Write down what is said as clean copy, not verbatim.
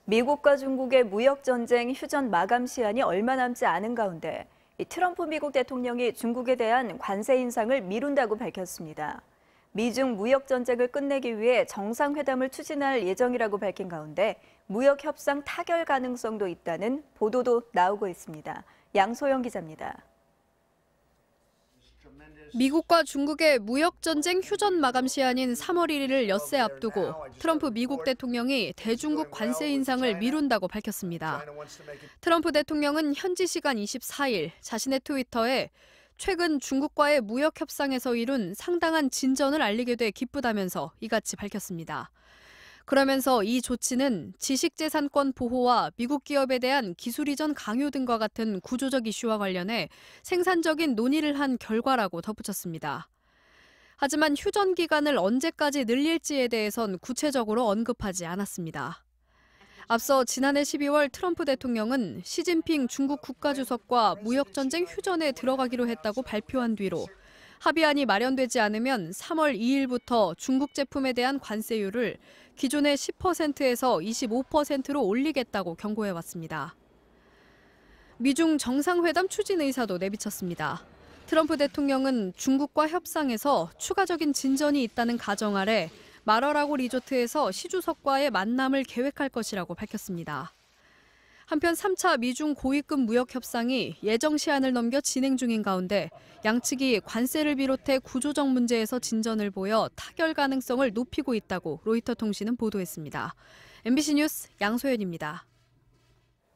미국과 중국의 무역전쟁 휴전 마감 시한이 얼마 남지 않은 가운데 트럼프 미국 대통령이 중국에 대한 관세 인상을 미룬다고 밝혔습니다. 미중 무역전쟁을 끝내기 위해 정상회담을 추진할 예정이라고 밝힌 가운데 무역 협상 타결 가능성도 있다는 보도도 나오고 있습니다. 양소영 기자입니다. 미국과 중국의 무역전쟁 휴전 마감 시한인 3월 1일을 엿새 앞두고 트럼프 미국 대통령이 대중국 관세 인상을 미룬다고 밝혔습니다. 트럼프 대통령은 현지 시간 24일 자신의 트위터에 최근 중국과의 무역 협상에서 이룬 상당한 진전을 알리게 돼 기쁘다면서 이같이 밝혔습니다. 그러면서 이 조치는 지식재산권 보호와 미국 기업에 대한 기술 이전 강요 등과 같은 구조적 이슈와 관련해 생산적인 논의를 한 결과라고 덧붙였습니다. 하지만 휴전 기간을 언제까지 늘릴지에 대해선 구체적으로 언급하지 않았습니다. 앞서 지난해 12월 트럼프 대통령은 시진핑 중국 국가주석과 무역전쟁 휴전에 들어가기로 했다고 발표한 뒤로 합의안이 마련되지 않으면 3월 2일부터 중국 제품에 대한 관세율을 기존의 10%에서 25%로 올리겠다고 경고해왔습니다. 미중 정상회담 추진 의사도 내비쳤습니다. 트럼프 대통령은 중국과 협상에서 추가적인 진전이 있다는 가정 아래 마러라고 리조트에서 시 주석과의 만남을 계획할 것이라고 밝혔습니다. 한편 3차 미중 고위급 무역 협상이 예정 시한을 넘겨 진행 중인 가운데 양측이 관세를 비롯해 구조적 문제에서 진전을 보여 타결 가능성을 높이고 있다고 로이터 통신은 보도했습니다. MBC 뉴스 양소연입니다.